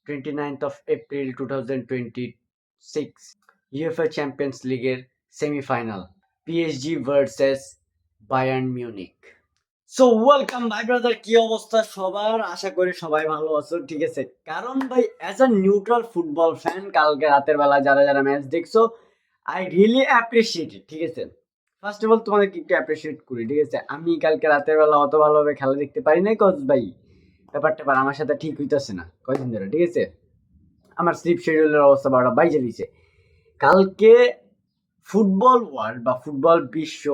29 April 2026 UEFA champions লিগের semifinal PSG versus Bayern Munich. So welcome ভাই brother, কি অবস্থা সবার? আশা করি সবাই ভালো আছো, ঠিক আছে? কারণ ভাই as a neutral football fan, কালকে রাতের বেলা যারা যারা ম্যাচ দেখছো, আই রিয়েলি অ্যাপ্রিসিয়েট ইট, ঠিক আছে? ফার্স্ট অফ অল তোমাদেরকে একটু অ্যাপ্রিসিয়েট করি, ঠিক আছে? আমি কালকে রাতের বেলা অত ভালোভাবে খেলা দেখতে পারি নাই, কজ ভাই ব্যাপারটা আমার সাথে ঠিক হইতেছে না কয়দিন ধরে, ঠিক আছে? আমার স্লিপ শিডিউলের অবস্থা 12টা বাইজে দিছে। কালকে ফুটবল ওয়ার্ল্ড বা ফুটবল বিশ্ব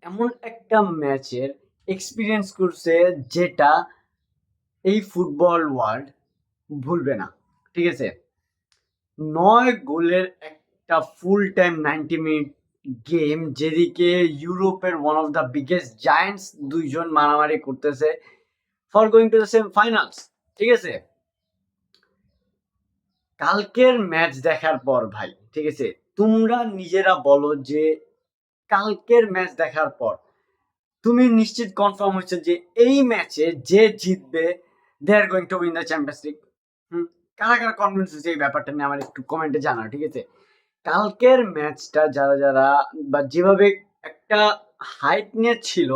এমন একটা ম্যাচের এক্সপিরিয়েন্স করছে যেটা এই ফুটবল ওয়ার্ল্ড ভুলবে না, ঠিক আছে? 9 গোলের একটা ফুল টাইম 90 মিনিট গেম, যেদিকে ইউরোপের one of the biggest giants দুইজন মারামারি করতেছে for going to the same finals, ঠিক আছে? কালকের ম্যাচ দেখার পর ভাই, ঠিক আছে, তোমরা নিজেরা বলো যে কালকের ম্যাচ দেখার পর তুমি নিশ্চিত কনফার্ম হচ্ছে যে এই ম্যাচে যে জিতবে they are going to win the Champions League. কারা কারা কনফিডেন্স হচ্ছে এই ব্যাপারটা নিয়ে আমার একটু কমেন্টে জানাও, ঠিক আছে? কালকের ম্যাচটা যারা যারা বা যেভাবে একটা হাইপ নিয়ে ছিল,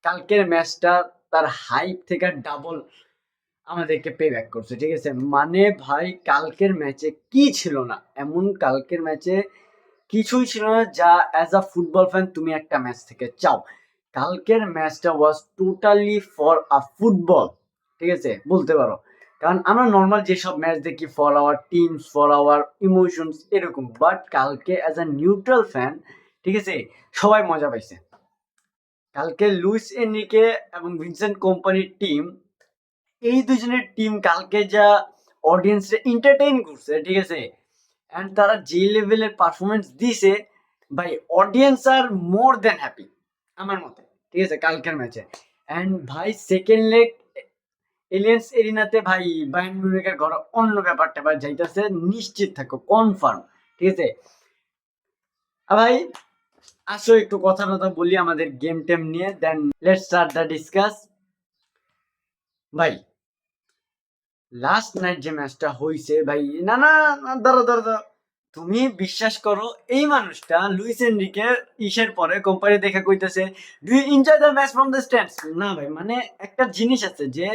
কালকের ম্যাচটা তার হাইপ থেকে ডাবল আমাদেরকে পে ব্যাক করছে, ঠিক আছে? মানে ভাই কালকের ম্যাচে কি ছিল না এমন, কালকের ম্যাচে কিছুই ছিল না যা অ্যাজ আ ফুটবল ফ্যান তুমি একটা ম্যাচ থেকে চাও। কালকের ম্যাচটা was totally for a football, ঠিক আছে বলতে পারো। কারণ আমরা নর্মাল যেসব ম্যাচ দেখি for our teams, for our emotions এরকম, বাট কালকে অ্যাজ আ নিউট্রাল ফ্যান, ঠিক আছে, সবাই মজা পাইছে। কালকে লুইস এনরিকে এবং ভিনসেন্ট কোম্পানির টিম, এই দুজনের টিম কালকে যা অডিয়েন্সে এন্টারটেইন করছে, ঠিক আছে, অ্যান্ড তারা যে লেভেলের পারফরমেন্স দিছে ভাই, অডিয়েন্স আর মোর দেন হ্যাপি আমার মতে, ঠিক আছে, কালকের ম্যাচে। অ্যান্ড ভাই সেকেন্ড লেগ এলিয়েন্স এরিনাতে ভাই বায়ার্ন মিউনিখের ঘরে অন্য ব্যাপারটা ভাই যাইতেছে, নিশ্চিত থাকো, কনফার্ম, ঠিক আছে? ভাই আসো একটু কথা টথা বলি আমাদের গেম টেম নিয়ে, then let's start the discuss. ভাই লাস্ট নাইট যে ম্যাচটা হইছে ভাই, না না না, দাঁড়া দাঁড়া দাঁড়া, তুমি বিশ্বাস করো এই মানুষটা লুইস এনরিকে ইসের পরে কোম্পানি দেখে কইতেছে do you enjoy the match from the stands? না ভাই, মানে একটা জিনিস আছে যে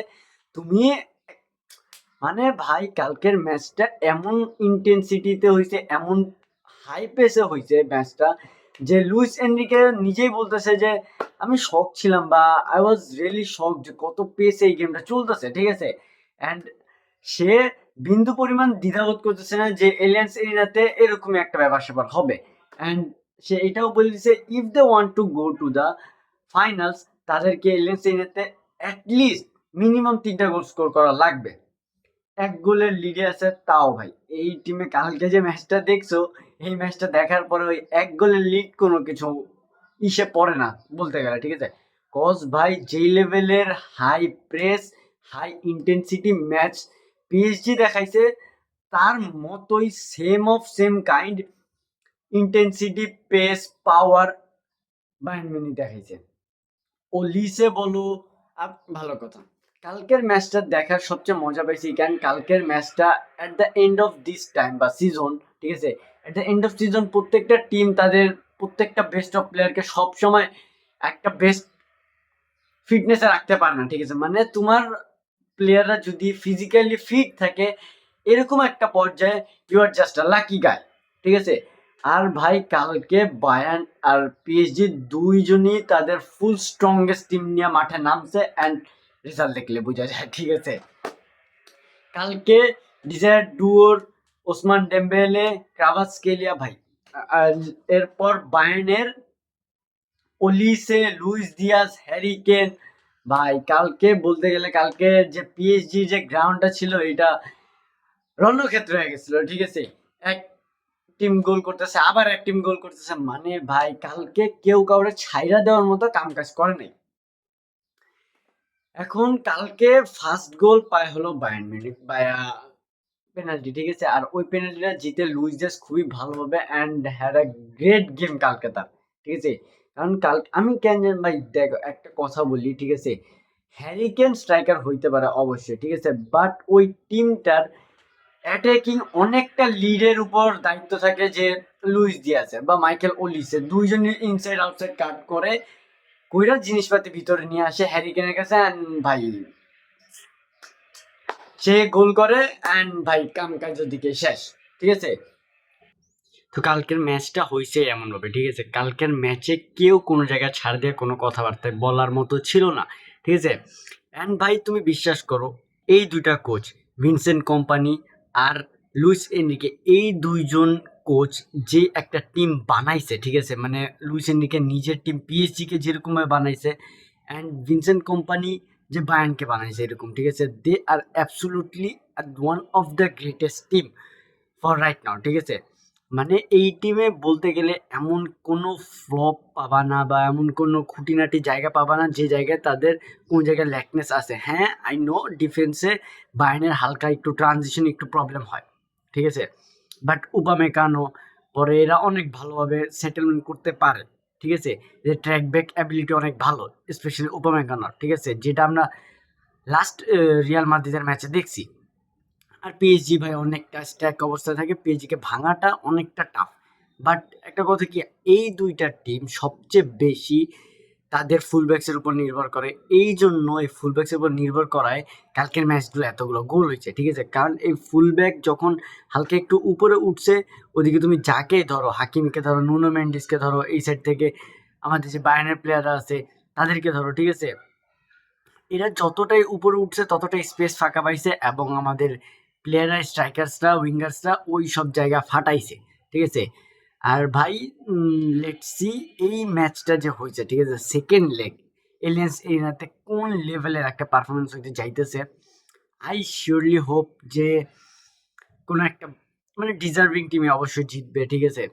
তুমি, মানে ভাই কালকের ম্যাচটা এমন ইন্টেন্সিটিতে হইছে, এমন হাই পেসে হইছে ম্যাচটা, যে লুইস এনরিকে নিজেই বলতেছে যে আমি শক ছিলাম, বা আই ওয়াজ রিয়েলি শক যে কত পেসে এই গেমটা চলতেছে, ঠিক আছে? অ্যান্ড সে বিন্দু পরিমাণ দ্বিধাবোধ করতেছে না যে এলিয়েন্স এরিনাতে এরকমই একটা ব্যাপার স্যাপার হবে। অ্যান্ড সে এটাও বলে দিছে if they want to go to the finals, তাদেরকে এলিয়েন্স এরিনাতে অ্যাটলিস্ট মিনিমাম 3টা গোল স্কোর করা লাগবে। 1 গোলের লিডে আছে তাও ভাই, এই টিমে কালকে যে ম্যাচটা দেখছো, এই ম্যাচটা দেখার পরে ওই 1 গোলের লিড কোনো কিছু ইসে পড়ে না বলতে গেলে, ঠিক আছে? কজ ভাই যেই লেভেলের high press, high intensity match PSG দেখাইছে, তার মতোই same of same kind intensity, pace, power Bayern Munich দেখাইছে। ও লিসে বলো, ভালো কথা। কালকের ম্যাচটা দেখার সবচেয়ে মজা পাইছি, কারণ কালকের ম্যাচটা at the end of this time বা সিজন, ঠিক আছে, at the end off season প্রত্যেকটা টিম তাদের প্রত্যেকটা বেস্ট অফ প্লেয়ারকে সবসময় একটা বেস্ট ফিটনেসে রাখতে পারে না, ঠিক আছে? মানে তোমার প্লেয়াররা যদি ফিজিক্যালি ফিট থাকে, এরকম একটা পর্যায়ে you are just a lucky guy, ঠিক আছে? আর ভাই কালকে বায়ার্ন আর পিএসজি দুইজনই তাদের ফুল স্ট্রংগেস্ট টিম নিয়ে মাঠে নামছে, অ্যান্ড রেজাল্ট দেখলে বোঝা যায়, ঠিক আছে? কালকে ডিজায়ার ডুয়োর ওসমান ডেম্বেলে, ক্রাভাতস্কেলিয়া ভাই, আর এরপর বায়ার্নের Olise, Luis Diaz, Harry Kane, ভাই কালকে বলতে গেলে কালকে যে পিএসজি যে গ্রাউন্ডটা ছিল, এটা রণক্ষেত্র হয়ে গেছিল, ঠিক আছে? এক টিম গোল করতেছে, আবার এক টিম গোল করতেছে, মানে ভাই কালকে কেউ কাউরে ছাইরা দেওয়ার মতো কাম কাজ করে নাই। এখন কালকে ফার্স্ট গোল পায় হলো বায়ার্ন মিউনিখ বায়া পেনাল্টি, ঠিক আছে? আর ওই পেনাল্টিটা জিতে লুইস দিয়াজ খুবই ভালোভাবে and had a great game কালকে তার, ঠিক আছে? কারণ কাল আমি কেন জানি ভাই, দেখো একটা কথা বলি, ঠিক আছে, হ্যারি কেন স্ট্রাইকার হইতে পারে অবশ্যই, ঠিক আছে, বাট ওই টিমটার অ্যাটাকিং অনেকটা লিডের উপর দায়িত্ব থাকে যে লুইস দিয়াছে বা মাইকেল ওলিসে, দুইজনই ইনসাইড আউটসাইড কাট করে কইরা জিনিসপাতি ভিতরে নিয়ে আসে হ্যারিকেনের কাছে, অ্যান্ড ভাই সে গোল করে, অ্যান্ড ভাই কাম কাজের দিকে শেষ। ঠিক আছে, তো কালকের ম্যাচটা হয়েছে এমনভাবে, ঠিক আছে, কালকের ম্যাচে কেউ কোনো জায়গায় ছাড় দিয়ে কোনো কথাবার্তায় বলার মতো ছিল না। ঠিক আছে, অ্যান্ড ভাই তুমি বিশ্বাস করো, এই দুইটা কোচ, ভিনসেন্ট কোম্পানি আর লুইস এনরিকে, এই দুইজন কোচ যে একটা টিম বানাইছে, ঠিক আছে, মানে লুইস এনরিকে নিজের টিম পিএসজিকে যেরকমভাবে বানাইছে, অ্যান্ড ভিনসেন্ট কোম্পানি যে বায়ার্নকে বানাইছে এরকম, ঠিক আছে, they are absolutely one of the greatest team for right now. ঠিক আছে, মানে এই টিমে বলতে গেলে এমন কোনো ফ্লপ পাবা না বা এমন কোনো খুঁটিনাটি জায়গা পাবা না যে জায়গায় তাদের কোন জায়গায় ল্যাকনেস আছে। হ্যাঁ, আই নো ডিফেন্সে বায়ার্নের হালকা একটু ট্রানজিশন একটু প্রবলেম হয়, ঠিক আছে, বাট উপামেকানো পরে এরা অনেক ভালোভাবে সেটেলমেন্ট করতে পারে। ঠিক আছে, যে ট্র্যাক ব্যাক অ্যাবিলিটি অনেক ভালো, স্পেশালি উপামেকানোর। ঠিক আছে, যেটা আমরা লাস্ট রিয়াল মাদ্রিদের ম্যাচে দেখছি। আর পিএসজি ভাই অনেকটা স্ট্যাক অবস্থায় থাকে, পিএসজিকে ভাঙাটা অনেকটা টাফ। বাট একটা কথা কি, এই দুইটা টিম সবচেয়ে বেশি তাদের ফুলব্যাক্সের উপর নির্ভর করে, এই জন্য এই ফুলব্যাক্সের উপর নির্ভর করায় কালকের ম্যাচগুলো এতগুলো গোল হয়েছে। ঠিক আছে, কারণ এই ফুলব্যাক যখন হালকা একটু উপরে উঠছে, ওদিকে তুমি যাকে ধরো, হাকিমকে ধরো, নুনো মেন্ডিসকে ধরো, এই সাইড থেকে আমাদের যে বায়ার্নের প্লেয়াররা আছে তাদেরকে ধরো, ঠিক আছে, এরা যতটাই উপরে উঠছে ততটাই স্পেস ফাঁকা পাইছে, এবং আমাদের প্লেয়াররা, স্ট্রাইকার্সরা, উইঙ্গার্সরা ওই সব জায়গা ফাটাইছে। ঠিক আছে, আর ভাই লেটস সি এই ম্যাচটা যে হয়েছে, ঠিক আছে, সেকেন্ড লেগ এলিয়েন্স এরিনাতে কোন লেভেলের একটা পারফরমেন্স হইতে যাইতেছে। আই শিওরলি হোপ যে কোনো একটা মানে ডিজার্ভিং টিমে অবশ্যই জিতবে। ঠিক আছে,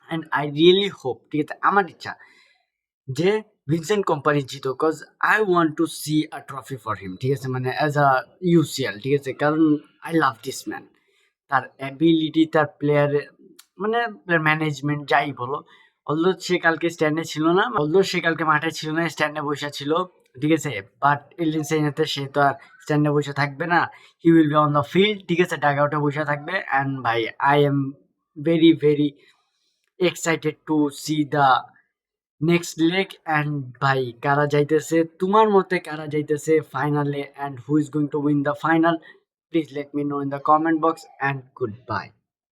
অ্যান্ড আই রিয়েলি হোপ, ঠিক আছে, আমার ইচ্ছা যে ভিনসেন্ট কোম্পানি জিতো, cause I want to see a trophy for him. ঠিক আছে, মানে অ্যাজ আ ইউসিএল। ঠিক আছে, কারণ আই লাভ দিস ম্যান, তার অ্যাবিলিটি, তার প্লেয়ারের মানে ম্যানেজমেন্ট যাই বলো। অলদো সে কালকে স্ট্যান্ডে ছিল না, অলদো সে কালকে মাঠে ছিল না, স্ট্যান্ডে বসে ছিল। ঠিক আছে, বাট এলিয়েন্স এরিনাতে সে তো আর স্ট্যান্ডে বসে থাকবে না, he will be on the field. ঠিক আছে, ডাগ আউটে বসে থাকবে, অ্যান্ড ভাই I am very very excited to C the next leg. And ভাই কারা যাইতেছে তোমার মতে, কারা যাইতেছে ফাইনালে, and who is going to win the final? Please let me no in the comment box, and good bye.